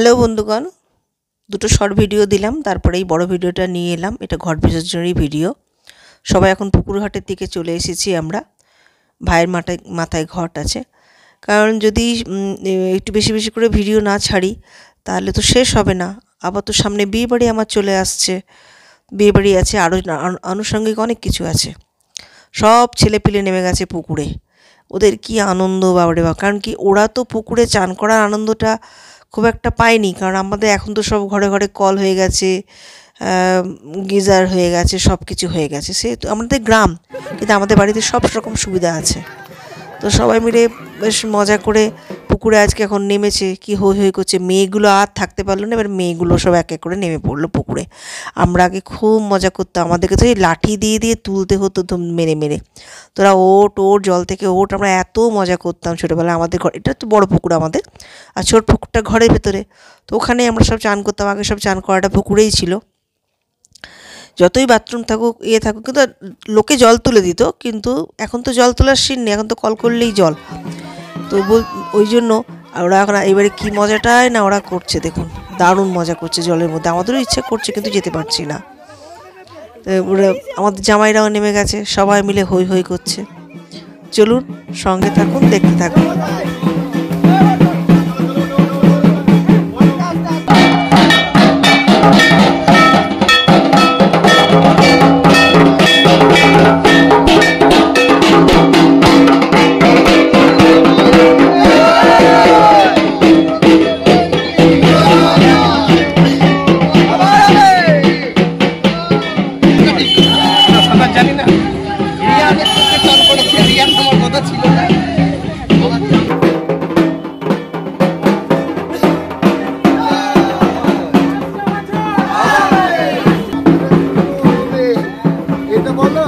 Hello বন্ধুগণ, দুটো short video দিলাম, তারপরে এই বড় ভিডিওটা নিয়ে এলাম। এটা ঘট বিসর্জনের ভিডিও। সবাই এখন পুকুরঘাটের দিকে চলে এসেছি আমরা। ভাইয়ের মাথায় ঘট আছে। কারণ যদি একটু বেশি বেশি করে ভিডিও না ছাড়ি তাহলে তো শেষ হবে না। আবার তো সামনে বিয়েবাড়ি আমার চলে আসছে, বিয়েবাড়ি আছে, আরও আনুষঙ্গিক অনেক কিছু আছে। সব ছেলেপিলে নেমে গেছে পুকুরে। ওদের কি আনন্দ বাবারে বাবা! কারণ কি, ওরা তো পুকুরে চান করার আনন্দটা খুব একটা পায়নি। কারণ আমাদের এখন তো সব ঘরে ঘরে কল হয়ে গেছে, গিজার হয়ে গেছে, সব কিছু হয়ে গেছে। সে তো আমাদের গ্রাম, কিন্তু আমাদের বাড়িতে সব রকম সুবিধা আছে। তো সবাই মিলে বেশ মজা করে পুকুরে আজকে এখন নেমেছে। কি হই হই করছে, মেয়েগুলো আর থাকতে পারলো না। এবার মেয়েগুলো সব এক এক করে নেমে পড়লো পুকুরে। আমরা আগে খুব মজা করতাম, আমাদেরকে তো এই লাঠি দিয়ে দিয়ে তুলতে হতো মেরে মেরে। তোরা ওঠ ওঠ, জল থেকে ওঠ। আমরা এত মজা করতাম ছোটোবেলায়। আমাদের ঘর, এটা তো বড় পুকুর আমাদের, আর ছোট পুকুরটা ঘরের ভেতরে। তো ওখানেই আমরা সব চান করতাম। আগে সব চান করাটা পুকুরেই ছিল। যতই বাথরুম থাকুক থাকুক, কিন্তু লোকে জল তুলে দিত। কিন্তু এখন তো জল তোলার সিন নেই, এখন তো কল করলেই জল। তো ওই জন্য ওরা এখন এবারে কী মজাটাই না ওরা করছে, দেখুন দারুণ মজা করছে জলের মধ্যে। আমাদেরও ইচ্ছা করছে, কিন্তু যেতে পারছি না। ওরা, আমাদের জামাইরাও নেমে গেছে, সবাই মিলে হই হই করছে। চলুন সঙ্গে থাকুন, দেখতে থাকুন। জানি না রিয়ানের সাথে চান করেছে, রিয়ান আমার কথা ছিল না। এটা বলো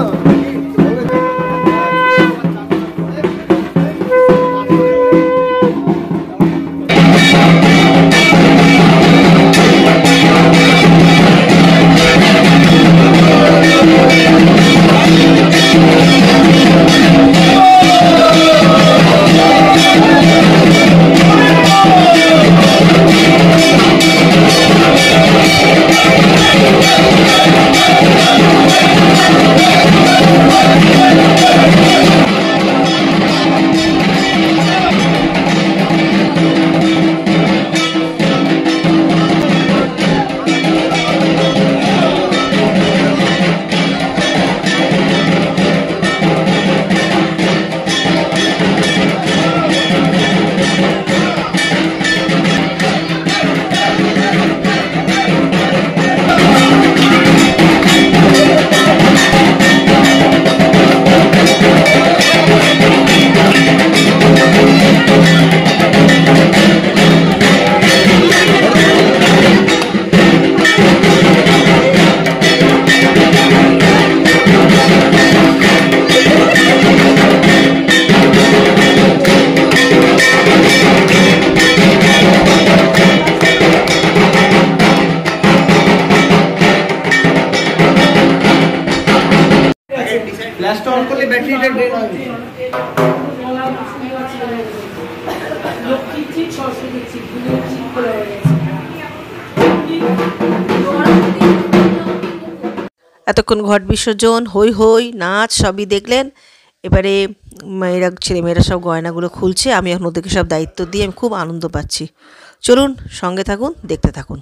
ফ্ল্যাশটা অন করলে ব্যাটারিটা ড্রেন হবে। এতক্ষণ ঘট বিসর্জন, হই হই, নাচ সবই দেখলেন। এবারে ছেলেমেয়েরা সব গয়নাগুলো খুলছে। আমি এখন ওদেরকে সব দায়িত্ব দিয়ে আমি খুব আনন্দ পাচ্ছি। চলুন সঙ্গে থাকুন, দেখতে থাকুন।